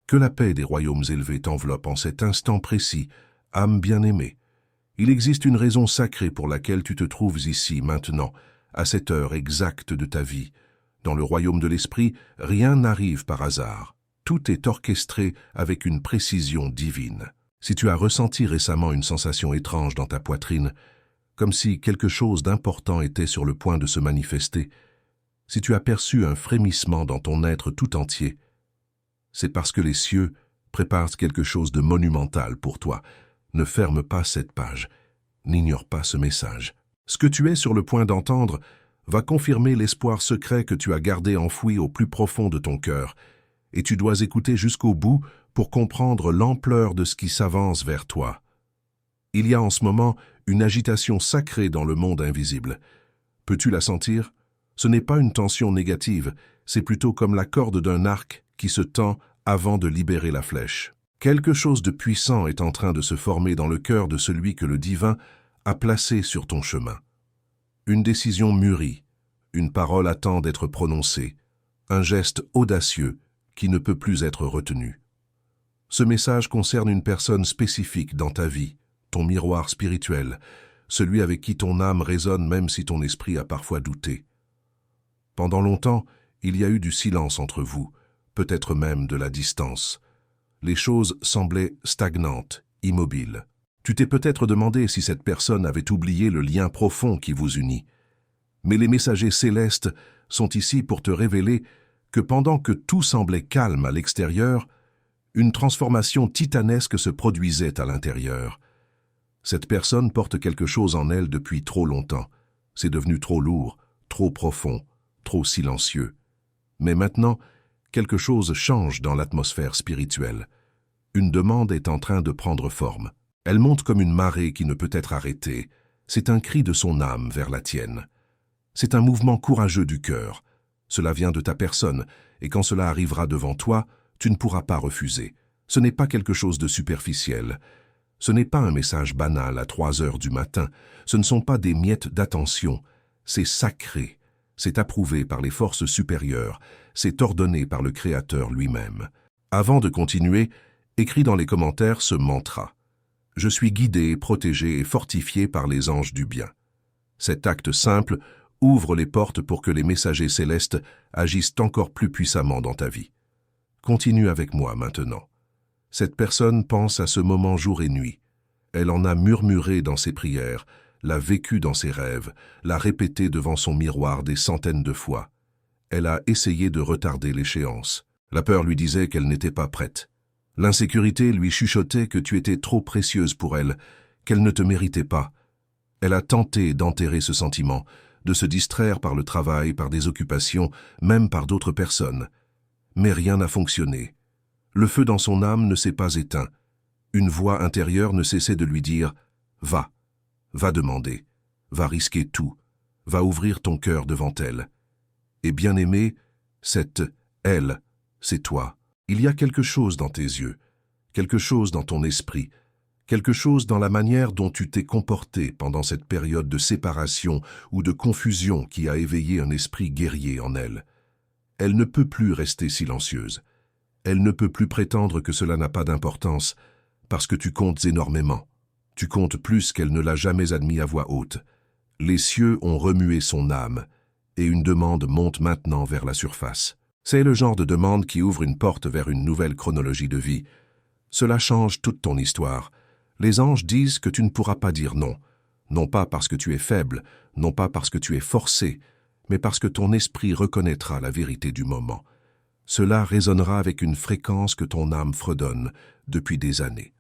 Que la paix des royaumes élevés t'enveloppe en cet instant précis, âme bien-aimée. Il existe une raison sacrée pour laquelle tu te trouves ici, maintenant, à cette heure exacte de ta vie. Dans le royaume de l'esprit, rien n'arrive par hasard. Tout est orchestré avec une précision divine. Si tu as ressenti récemment une sensation étrange dans ta poitrine, comme si quelque chose d'important était sur le point de se manifester, si tu as perçu un frémissement dans ton être tout entier, c'est parce que les cieux préparent quelque chose de monumental pour toi. Ne ferme pas cette page, n'ignore pas ce message. Ce que tu es sur le point d'entendre va confirmer l'espoir secret que tu as gardé enfoui au plus profond de ton cœur, et tu dois écouter jusqu'au bout pour comprendre l'ampleur de ce qui s'avance vers toi. Il y a en ce moment une agitation sacrée dans le monde invisible. Peux-tu la sentir? Ce n'est pas une tension négative, c'est plutôt comme la corde d'un arc qui se tend avant de libérer la flèche. Quelque chose de puissant est en train de se former dans le cœur de celui que le divin a placé sur ton chemin. Une décision mûrie, une parole attend d'être prononcée, un geste audacieux qui ne peut plus être retenu. Ce message concerne une personne spécifique dans ta vie, ton miroir spirituel, celui avec qui ton âme résonne même si ton esprit a parfois douté. Pendant longtemps, il y a eu du silence entre vous, peut-être même de la distance. Les choses semblaient stagnantes, immobiles. Tu t'es peut-être demandé si cette personne avait oublié le lien profond qui vous unit. Mais les messagers célestes sont ici pour te révéler que pendant que tout semblait calme à l'extérieur, une transformation titanesque se produisait à l'intérieur. Cette personne porte quelque chose en elle depuis trop longtemps. C'est devenu trop lourd, trop profond, trop silencieux. Mais maintenant, quelque chose change dans l'atmosphère spirituelle. Une demande est en train de prendre forme. Elle monte comme une marée qui ne peut être arrêtée. C'est un cri de son âme vers la tienne. C'est un mouvement courageux du cœur. Cela vient de ta personne, et quand cela arrivera devant toi, tu ne pourras pas refuser. Ce n'est pas quelque chose de superficiel. Ce n'est pas un message banal à 3 heures du matin. Ce ne sont pas des miettes d'attention. C'est sacré. C'est approuvé par les forces supérieures. C'est ordonné par le Créateur lui-même. Avant de continuer, écris dans les commentaires ce mantra. Je suis guidé, protégé et fortifié par les anges du bien. Cet acte simple ouvre les portes pour que les messagers célestes agissent encore plus puissamment dans ta vie. Continue avec moi maintenant. Cette personne pense à ce moment jour et nuit. Elle en a murmuré dans ses prières, l'a vécu dans ses rêves, l'a répété devant son miroir des centaines de fois. Elle a essayé de retarder l'échéance. La peur lui disait qu'elle n'était pas prête. L'insécurité lui chuchotait que tu étais trop précieuse pour elle, qu'elle ne te méritait pas. Elle a tenté d'enterrer ce sentiment, de se distraire par le travail, par des occupations, même par d'autres personnes. Mais rien n'a fonctionné. Le feu dans son âme ne s'est pas éteint. Une voix intérieure ne cessait de lui dire « Va, va demander, va risquer tout, va ouvrir ton cœur devant elle. » Et bien-aimé, cette « elle », c'est toi. Il y a quelque chose dans tes yeux, quelque chose dans ton esprit, quelque chose dans la manière dont tu t'es comporté pendant cette période de séparation ou de confusion qui a éveillé un esprit guerrier en elle. Elle ne peut plus rester silencieuse. Elle ne peut plus prétendre que cela n'a pas d'importance, parce que tu comptes énormément. Tu comptes plus qu'elle ne l'a jamais admis à voix haute. Les cieux ont remué son âme, et une demande monte maintenant vers la surface. C'est le genre de demande qui ouvre une porte vers une nouvelle chronologie de vie. Cela change toute ton histoire. Les anges disent que tu ne pourras pas dire non. Non pas parce que tu es faible, non pas parce que tu es forcé, mais parce que ton esprit reconnaîtra la vérité du moment. Cela résonnera avec une fréquence que ton âme fredonne depuis des années.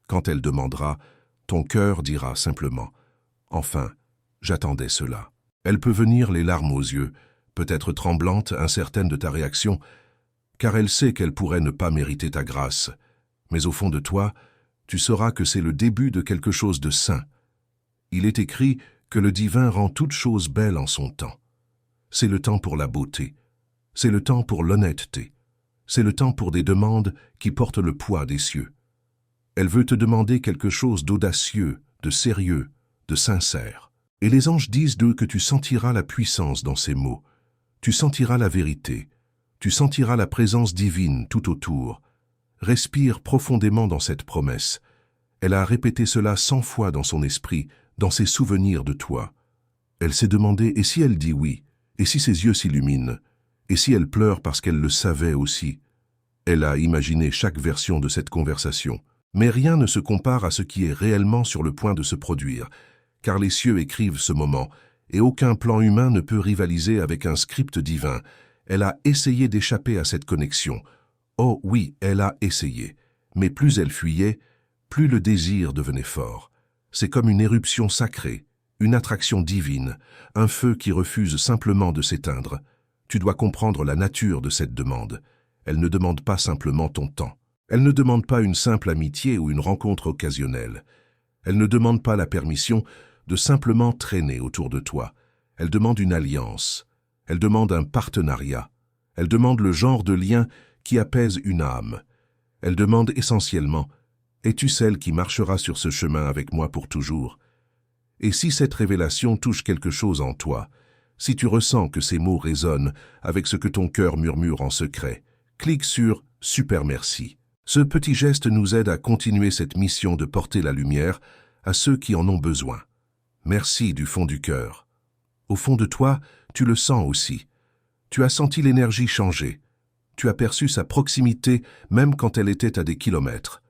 Quand elle demandera, ton cœur dira simplement « Enfin, j'attendais cela ». Elle peut venir les larmes aux yeux, peut-être tremblante, incertaine de ta réaction, car elle sait qu'elle pourrait ne pas mériter ta grâce. Mais au fond de toi, tu sauras que c'est le début de quelque chose de saint. Il est écrit que le divin rend toute chose belle en son temps. C'est le temps pour la beauté. C'est le temps pour l'honnêteté. C'est le temps pour des demandes qui portent le poids des cieux. Elle veut te demander quelque chose d'audacieux, de sérieux, de sincère. Et les anges disent d'eux que tu sentiras la puissance dans ces mots. Tu sentiras la vérité. Tu sentiras la présence divine tout autour. Respire profondément dans cette promesse. Elle a répété cela 100 fois dans son esprit, dans ses souvenirs de toi. Elle s'est demandé, et si elle dit oui? Et si ses yeux s'illuminent? Et si elle pleure parce qu'elle le savait aussi? Elle a imaginé chaque version de cette conversation. Mais rien ne se compare à ce qui est réellement sur le point de se produire, car les cieux écrivent ce moment, et aucun plan humain ne peut rivaliser avec un script divin. Elle a essayé d'échapper à cette connexion. Oh oui, elle a essayé. Mais plus elle fuyait, plus le désir devenait fort. C'est comme une éruption sacrée, une attraction divine, un feu qui refuse simplement de s'éteindre. Tu dois comprendre la nature de cette demande. Elle ne demande pas simplement ton temps. Elle ne demande pas une simple amitié ou une rencontre occasionnelle. Elle ne demande pas la permission de simplement traîner autour de toi. Elle demande une alliance. Elle demande un partenariat. Elle demande le genre de lien qui apaise une âme. Elle demande essentiellement « Es-tu celle qui marchera sur ce chemin avec moi pour toujours ?» Et si cette révélation touche quelque chose en toi, si tu ressens que ces mots résonnent avec ce que ton cœur murmure en secret, clique sur « Super merci ». Ce petit geste nous aide à continuer cette mission de porter la lumière à ceux qui en ont besoin. Merci du fond du cœur. Au fond de toi, tu le sens aussi. Tu as senti l'énergie changer. Tu as perçu sa proximité même quand elle était à des kilomètres.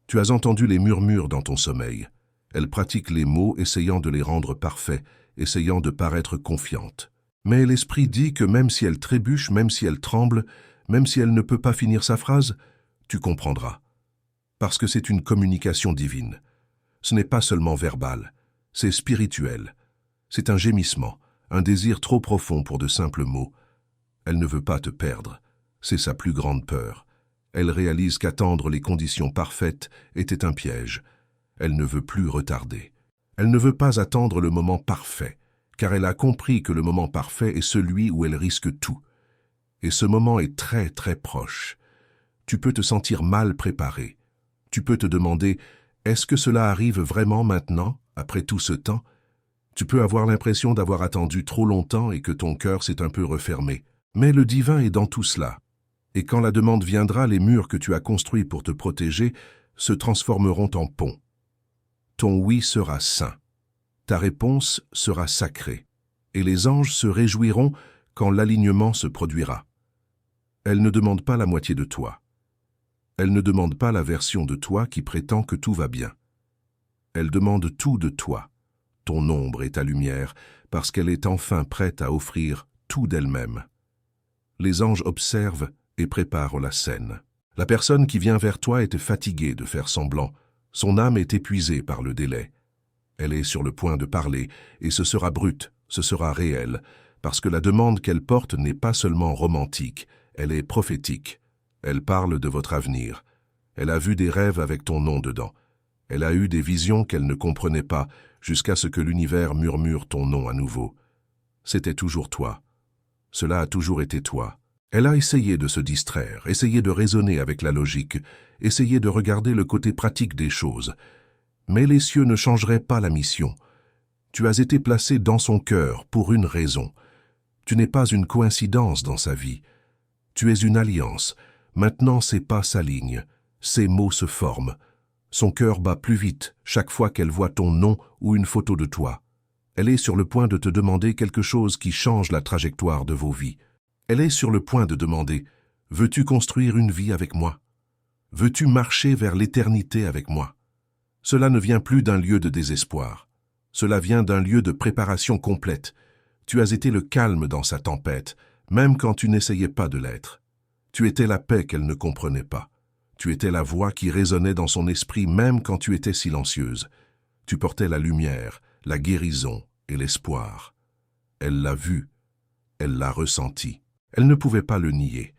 Tu as entendu les murmures dans ton sommeil. Elle pratique les mots, essayant de les rendre parfaits, essayant de paraître confiante. Mais l'esprit dit que même si elle trébuche, même si elle tremble, même si elle ne peut pas finir sa phrase, tu comprendras. Parce que c'est une communication divine. Ce n'est pas seulement verbal, c'est spirituel. C'est un gémissement, un désir trop profond pour de simples mots. Elle ne veut pas te perdre. C'est sa plus grande peur. Elle réalise qu'attendre les conditions parfaites était un piège. Elle ne veut plus retarder. Elle ne veut pas attendre le moment parfait, car elle a compris que le moment parfait est celui où elle risque tout. Et ce moment est très très proche. Tu peux te sentir mal préparé. Tu peux te demander, est-ce que cela arrive vraiment maintenant, après tout ce temps? Tu peux avoir l'impression d'avoir attendu trop longtemps et que ton cœur s'est un peu refermé. Mais le divin est dans tout cela. Et quand la demande viendra, les murs que tu as construits pour te protéger se transformeront en ponts. Ton oui sera saint. Ta réponse sera sacrée. Et les anges se réjouiront quand l'alignement se produira. Elle ne demande pas la moitié de toi. Elle ne demande pas la version de toi qui prétend que tout va bien. Elle demande tout de toi, ton ombre et ta lumière, parce qu'elle est enfin prête à offrir tout d'elle-même. Les anges observent et préparent la scène. La personne qui vient vers toi était fatiguée de faire semblant. Son âme est épuisée par le délai. Elle est sur le point de parler, et ce sera brut, ce sera réel, parce que la demande qu'elle porte n'est pas seulement romantique, elle est prophétique. Elle parle de votre avenir. Elle a vu des rêves avec ton nom dedans. Elle a eu des visions qu'elle ne comprenait pas, jusqu'à ce que l'univers murmure ton nom à nouveau. C'était toujours toi. Cela a toujours été toi. Elle a essayé de se distraire, essayé de raisonner avec la logique, essayé de regarder le côté pratique des choses. Mais les cieux ne changeraient pas la mission. Tu as été placé dans son cœur pour une raison. Tu n'es pas une coïncidence dans sa vie. Tu es une alliance. Maintenant, ses pas s'alignent. Ses mots se forment. Son cœur bat plus vite chaque fois qu'elle voit ton nom ou une photo de toi. Elle est sur le point de te demander quelque chose qui change la trajectoire de vos vies. Elle est sur le point de demander « Veux-tu construire une vie avec moi? Veux-tu marcher vers l'éternité avec moi ?» Cela ne vient plus d'un lieu de désespoir. Cela vient d'un lieu de préparation complète. Tu as été le calme dans sa tempête, même quand tu n'essayais pas de l'être. Tu étais la paix qu'elle ne comprenait pas. Tu étais la voix qui résonnait dans son esprit même quand tu étais silencieuse. Tu portais la lumière, la guérison et l'espoir. Elle l'a vu, elle l'a ressenti. Elle ne pouvait pas le nier.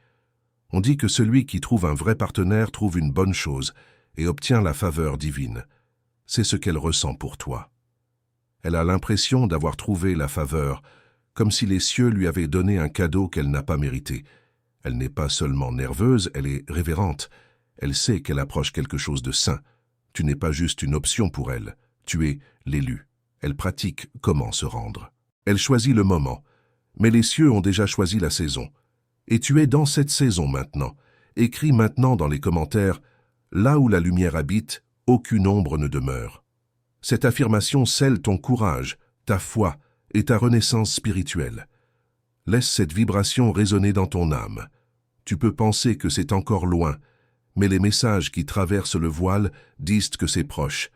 On dit que celui qui trouve un vrai partenaire trouve une bonne chose et obtient la faveur divine. C'est ce qu'elle ressent pour toi. Elle a l'impression d'avoir trouvé la faveur, comme si les cieux lui avaient donné un cadeau qu'elle n'a pas mérité. Elle n'est pas seulement nerveuse, elle est révérente. Elle sait qu'elle approche quelque chose de saint. Tu n'es pas juste une option pour elle, tu es l'élu. Elle pratique comment se rendre. Elle choisit le moment, mais les cieux ont déjà choisi la saison. Et tu es dans cette saison maintenant, Écris maintenant dans les commentaires « Là où la lumière habite, aucune ombre ne demeure ». Cette affirmation scelle ton courage, ta foi et ta renaissance spirituelle. Laisse cette vibration résonner dans ton âme. Tu peux penser que c'est encore loin, mais les messages qui traversent le voile disent que c'est proche.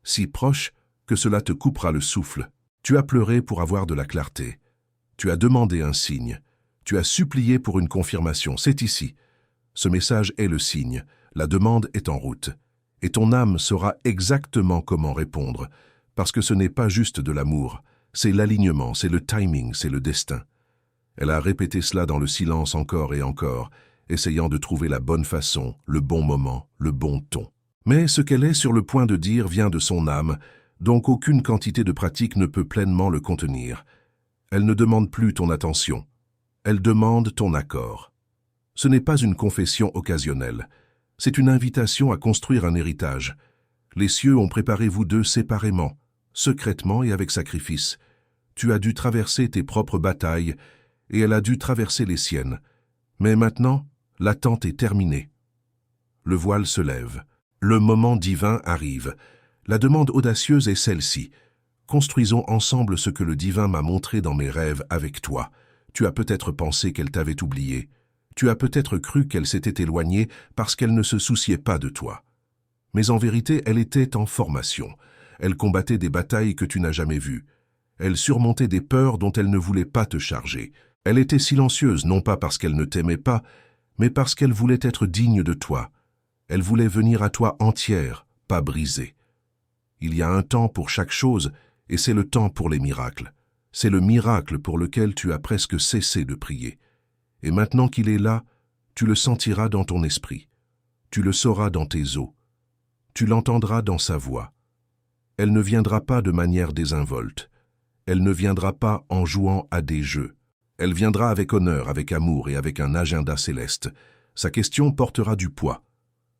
Si proche que cela te coupera le souffle. Tu as pleuré pour avoir de la clarté. Tu as demandé un signe. Tu as supplié pour une confirmation. C'est ici. Ce message est le signe. La demande est en route. Et ton âme saura exactement comment répondre, parce que ce n'est pas juste de l'amour. C'est l'alignement, c'est le timing, c'est le destin. Elle a répété cela dans le silence encore et encore, essayant de trouver la bonne façon, le bon moment, le bon ton. Mais ce qu'elle est sur le point de dire vient de son âme, donc aucune quantité de pratique ne peut pleinement le contenir. Elle ne demande plus ton attention. Elle demande ton accord. Ce n'est pas une confession occasionnelle. C'est une invitation à construire un héritage. Les cieux ont préparé vous deux séparément, secrètement et avec sacrifice. Tu as dû traverser tes propres batailles, et elle a dû traverser les siennes. Mais maintenant, l'attente est terminée. Le voile se lève. Le moment divin arrive. La demande audacieuse est celle-ci. Construisons ensemble ce que le divin m'a montré dans mes rêves avec toi. Tu as peut-être pensé qu'elle t'avait oublié. Tu as peut-être cru qu'elle s'était éloignée parce qu'elle ne se souciait pas de toi. Mais en vérité, elle était en formation. Elle combattait des batailles que tu n'as jamais vues. Elle surmontait des peurs dont elle ne voulait pas te charger. Elle était silencieuse, non pas parce qu'elle ne t'aimait pas, mais parce qu'elle voulait être digne de toi. Elle voulait venir à toi entière, pas brisée. Il y a un temps pour chaque chose, et c'est le temps pour les miracles. C'est le miracle pour lequel tu as presque cessé de prier. Et maintenant qu'il est là, tu le sentiras dans ton esprit. Tu le sauras dans tes os. Tu l'entendras dans sa voix. Elle ne viendra pas de manière désinvolte. Elle ne viendra pas en jouant à des jeux. Elle viendra avec honneur, avec amour et avec un agenda céleste. Sa question portera du poids.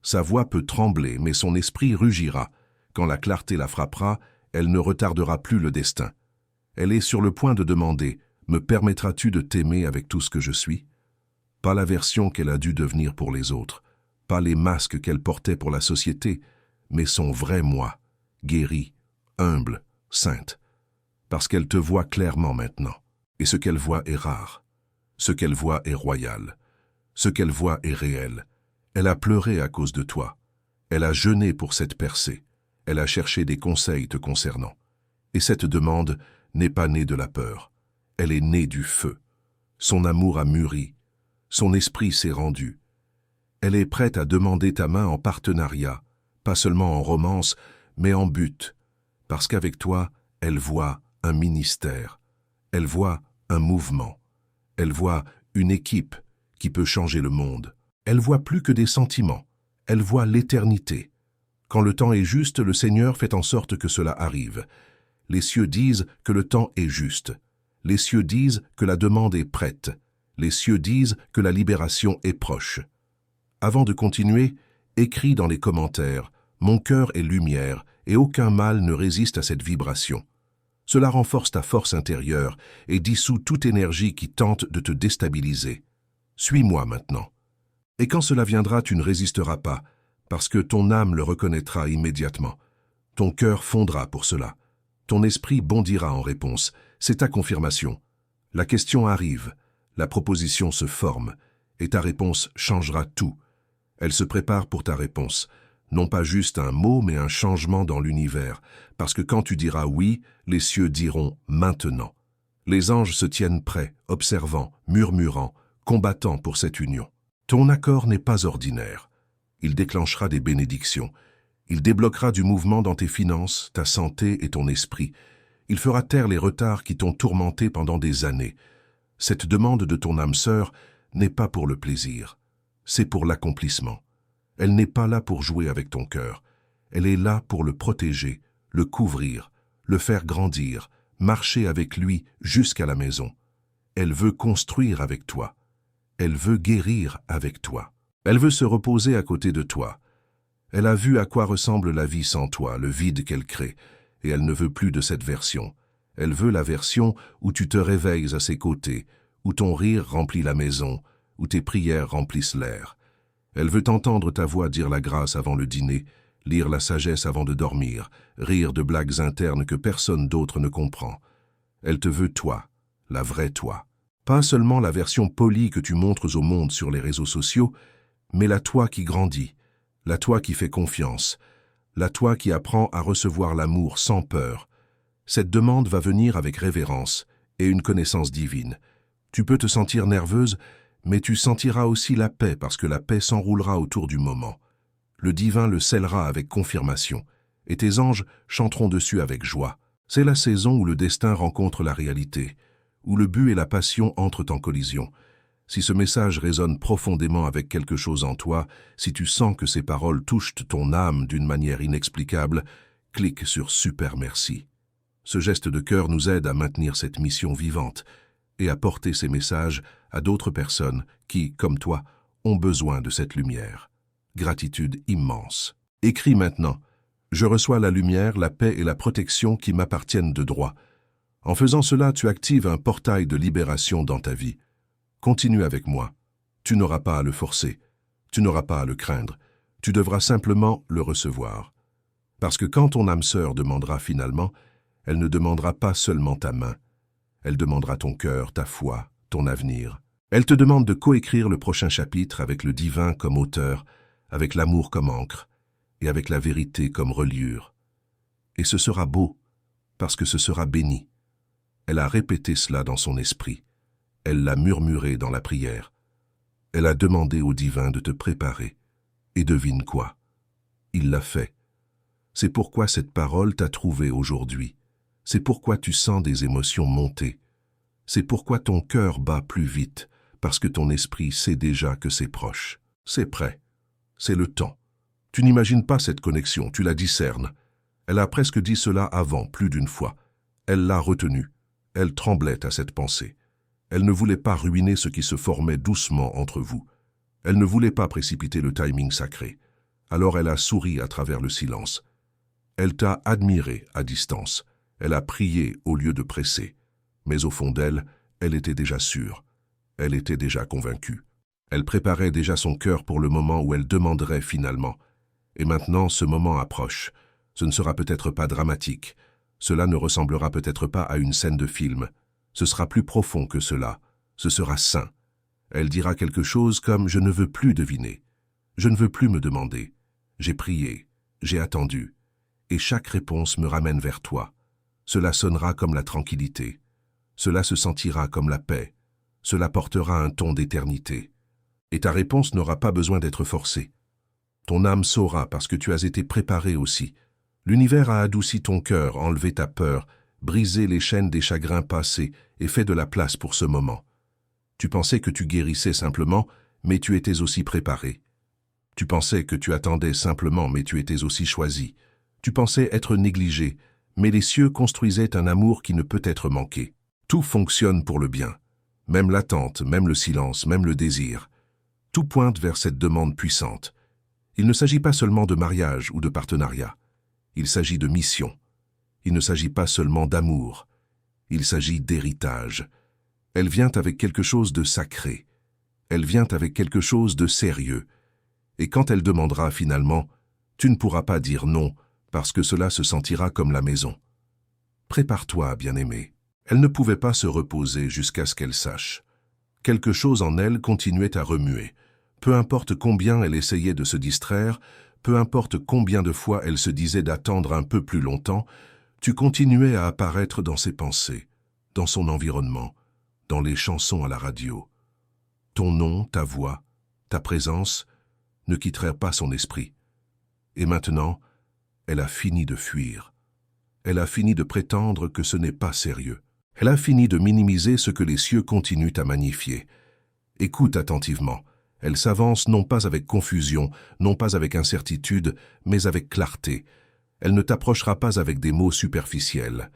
Sa voix peut trembler, mais son esprit rugira. Quand la clarté la frappera, elle ne retardera plus le destin. Elle est sur le point de demander « Me permettras-tu de t'aimer avec tout ce que je suis ?» Pas la version qu'elle a dû devenir pour les autres, pas les masques qu'elle portait pour la société, mais son vrai moi, guéri, humble, sainte. Parce qu'elle te voit clairement maintenant. Et ce qu'elle voit est rare. Ce qu'elle voit est royal. Ce qu'elle voit est réel. Elle a pleuré à cause de toi. Elle a jeûné pour cette percée. Elle a cherché des conseils te concernant. Et cette demande n'est pas née de la peur. Elle est née du feu. Son amour a mûri. Son esprit s'est rendu. Elle est prête à demander ta main en partenariat, pas seulement en romance, mais en but. Parce qu'avec toi, elle voit un ministère. Elle voit un mouvement. Elle voit une équipe qui peut changer le monde. Elle voit plus que des sentiments. Elle voit l'éternité. Quand le temps est juste, le Seigneur fait en sorte que cela arrive. Les cieux disent que le temps est juste. Les cieux disent que la demande est prête. Les cieux disent que la libération est proche. Avant de continuer, écris dans les commentaires « Mon cœur est lumière et aucun mal ne résiste à cette vibration ». Cela renforce ta force intérieure et dissout toute énergie qui tente de te déstabiliser. Suis-moi maintenant. Et quand cela viendra, tu ne résisteras pas, parce que ton âme le reconnaîtra immédiatement. Ton cœur fondra pour cela. Ton esprit bondira en réponse. C'est ta confirmation. La question arrive, la proposition se forme, et ta réponse changera tout. Elle se prépare pour ta réponse. Non pas juste un mot, mais un changement dans l'univers, parce que quand tu diras oui, les cieux diront maintenant. Les anges se tiennent prêts, observant, murmurant, combattant pour cette union. Ton accord n'est pas ordinaire. Il déclenchera des bénédictions. Il débloquera du mouvement dans tes finances, ta santé et ton esprit. Il fera taire les retards qui t'ont tourmenté pendant des années. Cette demande de ton âme sœur n'est pas pour le plaisir, c'est pour l'accomplissement. Elle n'est pas là pour jouer avec ton cœur. Elle est là pour le protéger, le couvrir, le faire grandir, marcher avec lui jusqu'à la maison. Elle veut construire avec toi. Elle veut guérir avec toi. Elle veut se reposer à côté de toi. Elle a vu à quoi ressemble la vie sans toi, le vide qu'elle crée, et elle ne veut plus de cette version. Elle veut la version où tu te réveilles à ses côtés, où ton rire remplit la maison, où tes prières remplissent l'air. Elle veut entendre ta voix dire la grâce avant le dîner, lire la sagesse avant de dormir, rire de blagues internes que personne d'autre ne comprend. Elle te veut toi, la vraie toi. Pas seulement la version polie que tu montres au monde sur les réseaux sociaux, mais la toi qui grandit, la toi qui fait confiance, la toi qui apprend à recevoir l'amour sans peur. Cette demande va venir avec révérence et une connaissance divine. Tu peux te sentir nerveuse, mais tu sentiras aussi la paix parce que la paix s'enroulera autour du moment. Le divin le scellera avec confirmation, et tes anges chanteront dessus avec joie. C'est la saison où le destin rencontre la réalité, où le but et la passion entrent en collision. Si ce message résonne profondément avec quelque chose en toi, si tu sens que ces paroles touchent ton âme d'une manière inexplicable, clique sur Super Merci. Ce geste de cœur nous aide à maintenir cette mission vivante et à porter ces messages à d'autres personnes qui, comme toi, ont besoin de cette lumière. Gratitude immense. Écris maintenant. Je reçois la lumière, la paix et la protection qui m'appartiennent de droit. En faisant cela, tu actives un portail de libération dans ta vie. Continue avec moi. Tu n'auras pas à le forcer. Tu n'auras pas à le craindre. Tu devras simplement le recevoir. Parce que quand ton âme sœur demandera finalement, elle ne demandera pas seulement ta main. Elle demandera ton cœur, ta foi, ton avenir. Elle te demande de coécrire le prochain chapitre avec le divin comme auteur, avec l'amour comme encre et avec la vérité comme reliure. Et ce sera beau, parce que ce sera béni. Elle a répété cela dans son esprit. Elle l'a murmuré dans la prière. Elle a demandé au divin de te préparer. Et devine quoi? Il l'a fait. C'est pourquoi cette parole t'a trouvé aujourd'hui. C'est pourquoi tu sens des émotions monter. C'est pourquoi ton cœur bat plus vite, parce que ton esprit sait déjà que c'est proche. C'est prêt. C'est le temps. Tu n'imagines pas cette connexion, tu la discernes. Elle a presque dit cela avant, plus d'une fois. Elle l'a retenu. Elle tremblait à cette pensée. Elle ne voulait pas ruiner ce qui se formait doucement entre vous. Elle ne voulait pas précipiter le timing sacré. Alors elle a souri à travers le silence. Elle t'a admiré à distance. Elle a prié au lieu de presser. Mais au fond d'elle, elle était déjà sûre. Elle était déjà convaincue. Elle préparait déjà son cœur pour le moment où elle demanderait finalement. Et maintenant, ce moment approche. Ce ne sera peut-être pas dramatique. Cela ne ressemblera peut-être pas à une scène de film. Ce sera plus profond que cela. Ce sera saint. Elle dira quelque chose comme « Je ne veux plus deviner. Je ne veux plus me demander. J'ai prié. J'ai attendu. Et chaque réponse me ramène vers toi. Cela sonnera comme la tranquillité. Cela se sentira comme la paix. Cela portera un ton d'éternité. Et ta réponse n'aura pas besoin d'être forcée. Ton âme saura parce que tu as été préparé aussi. L'univers a adouci ton cœur, enlevé ta peur, brisé les chaînes des chagrins passés et fait de la place pour ce moment. Tu pensais que tu guérissais simplement, mais tu étais aussi préparé. Tu pensais que tu attendais simplement, mais tu étais aussi choisi. Tu pensais être négligé, mais les cieux construisaient un amour qui ne peut être manqué. Tout fonctionne pour le bien. Même l'attente, même le silence, même le désir. Tout pointe vers cette demande puissante. Il ne s'agit pas seulement de mariage ou de partenariat. Il s'agit de mission. Il ne s'agit pas seulement d'amour. Il s'agit d'héritage. Elle vient avec quelque chose de sacré. Elle vient avec quelque chose de sérieux. Et quand elle demandera finalement, tu ne pourras pas dire non, parce que cela se sentira comme la maison. Prépare-toi, bien-aimé. Elle ne pouvait pas se reposer jusqu'à ce qu'elle sache. Quelque chose en elle continuait à remuer. Peu importe combien elle essayait de se distraire, peu importe combien de fois elle se disait d'attendre un peu plus longtemps, tu continuais à apparaître dans ses pensées, dans son environnement, dans les chansons à la radio. Ton nom, ta voix, ta présence ne quittèrent pas son esprit. Et maintenant, elle a fini de fuir. Elle a fini de prétendre que ce n'est pas sérieux. Elle a fini de minimiser ce que les cieux continuent à magnifier. Écoute attentivement. Elle s'avance non pas avec confusion, non pas avec incertitude, mais avec clarté. Elle ne t'approchera pas avec des mots superficiels.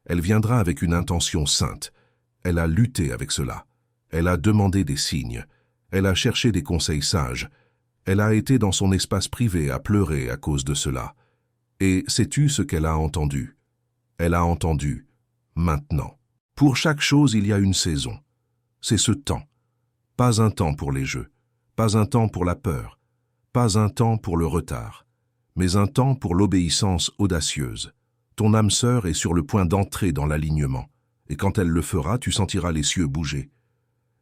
Elle viendra avec une intention sainte. Elle a lutté avec cela. Elle a demandé des signes. Elle a cherché des conseils sages. Elle a été dans son espace privé à pleurer à cause de cela. Et sais-tu ce qu'elle a entendu? Elle a entendu « maintenant ». Pour chaque chose, il y a une saison. C'est ce temps. Pas un temps pour les jeux. Pas un temps pour la peur, Pas un temps pour le retard, mais un temps pour l'obéissance audacieuse. Ton âme sœur est sur le point d'entrer dans l'alignement, et quand elle le fera, tu sentiras les cieux bouger.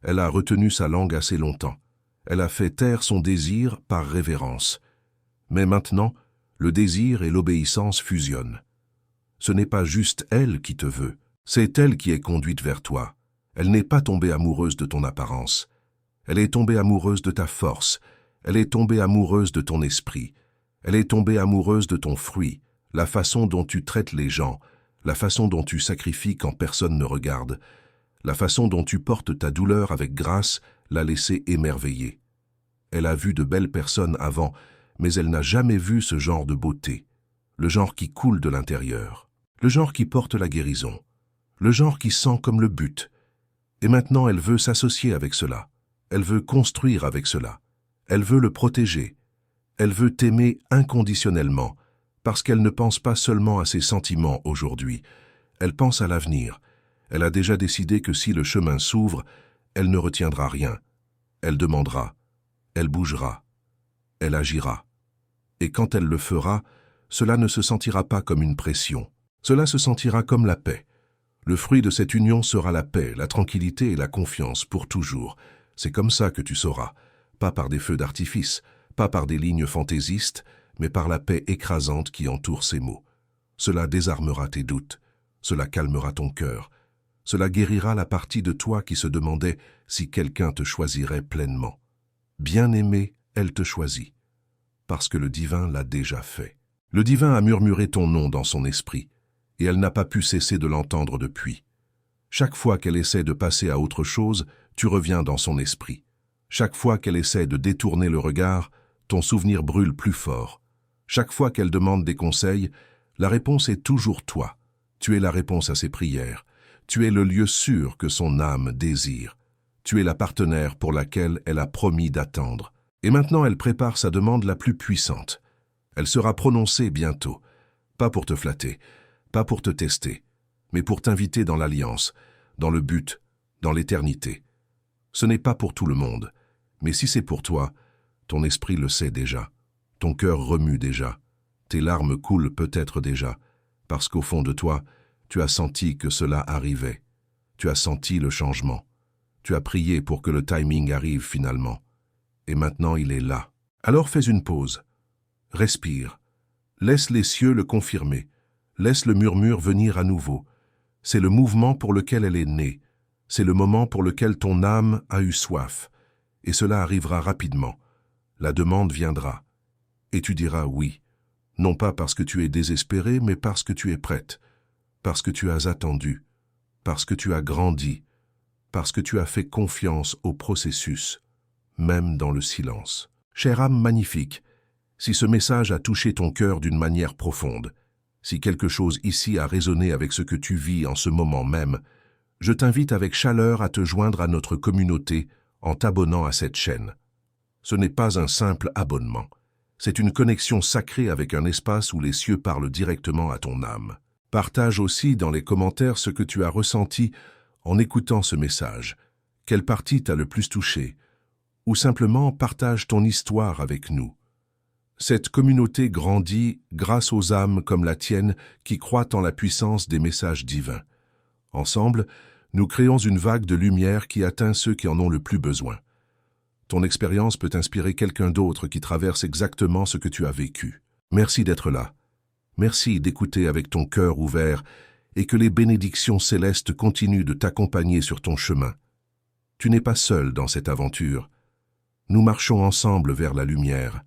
Elle a retenu sa langue assez longtemps. Elle a fait taire son désir par révérence. Mais maintenant, le désir et l'obéissance fusionnent. Ce n'est pas juste elle qui te veut, c'est elle qui est conduite vers toi. Elle n'est pas tombée amoureuse de ton apparence. Elle est tombée amoureuse de ta force. Elle est tombée amoureuse de ton esprit. Elle est tombée amoureuse de ton fruit, la façon dont tu traites les gens, la façon dont tu sacrifies quand personne ne regarde, la façon dont tu portes ta douleur avec grâce l'a laissée émerveiller. Elle a vu de belles personnes avant, mais elle n'a jamais vu ce genre de beauté, le genre qui coule de l'intérieur, le genre qui porte la guérison, le genre qui sent comme le but. Et maintenant elle veut s'associer avec cela, elle veut construire avec cela, elle veut le protéger, elle veut t'aimer inconditionnellement, parce qu'elle ne pense pas seulement à ses sentiments aujourd'hui, elle pense à l'avenir. Elle a déjà décidé que si le chemin s'ouvre, elle ne retiendra rien. Elle demandera, elle bougera, elle agira. Et quand elle le fera, cela ne se sentira pas comme une pression. Cela se sentira comme la paix. Le fruit de cette union sera la paix, la tranquillité et la confiance pour toujours. C'est comme ça que tu sauras, pas par des feux d'artifice, pas par des lignes fantaisistes, mais par la paix écrasante qui entoure ces mots. Cela désarmera tes doutes, cela calmera ton cœur, cela guérira la partie de toi qui se demandait si quelqu'un te choisirait pleinement. Bien-aimée, elle te choisit, parce que le divin l'a déjà fait. Le divin a murmuré ton nom dans son esprit, et elle n'a pas pu cesser de l'entendre depuis. Chaque fois qu'elle essaie de passer à autre chose, tu reviens dans son esprit. Chaque fois qu'elle essaie de détourner le regard, ton souvenir brûle plus fort. Chaque fois qu'elle demande des conseils, la réponse est toujours toi. Tu es la réponse à ses prières. Tu es le lieu sûr que son âme désire. Tu es la partenaire pour laquelle elle a promis d'attendre. Et maintenant elle prépare sa demande la plus puissante. Elle sera prononcée bientôt, pas pour te flatter, pas pour te tester, mais pour t'inviter dans l'alliance, dans le but, dans l'éternité. Ce n'est pas pour tout le monde, mais si c'est pour toi, ton esprit le sait déjà, ton cœur remue déjà, tes larmes coulent peut-être déjà, parce qu'au fond de toi, tu as senti que cela arrivait. Tu as senti le changement. Tu as prié pour que le timing arrive finalement. Et maintenant il est là. Alors fais une pause. Respire. Laisse les cieux le confirmer. Laisse le murmure venir à nouveau. C'est le mouvement pour lequel elle est née. C'est le moment pour lequel ton âme a eu soif. Et cela arrivera rapidement. La demande viendra. Et tu diras oui. Non pas parce que tu es désespéré, mais parce que tu es prête. Parce que tu as attendu, parce que tu as grandi, parce que tu as fait confiance au processus, même dans le silence. Chère âme magnifique, si ce message a touché ton cœur d'une manière profonde, si quelque chose ici a résonné avec ce que tu vis en ce moment même, je t'invite avec chaleur à te joindre à notre communauté en t'abonnant à cette chaîne. Ce n'est pas un simple abonnement, c'est une connexion sacrée avec un espace où les cieux parlent directement à ton âme. Partage aussi dans les commentaires ce que tu as ressenti en écoutant ce message. Quelle partie t'a le plus touché? Ou simplement partage ton histoire avec nous. Cette communauté grandit grâce aux âmes comme la tienne qui croient en la puissance des messages divins. Ensemble, nous créons une vague de lumière qui atteint ceux qui en ont le plus besoin. Ton expérience peut inspirer quelqu'un d'autre qui traverse exactement ce que tu as vécu. Merci d'être là. Merci d'écouter avec ton cœur ouvert et que les bénédictions célestes continuent de t'accompagner sur ton chemin. Tu n'es pas seul dans cette aventure. Nous marchons ensemble vers la lumière.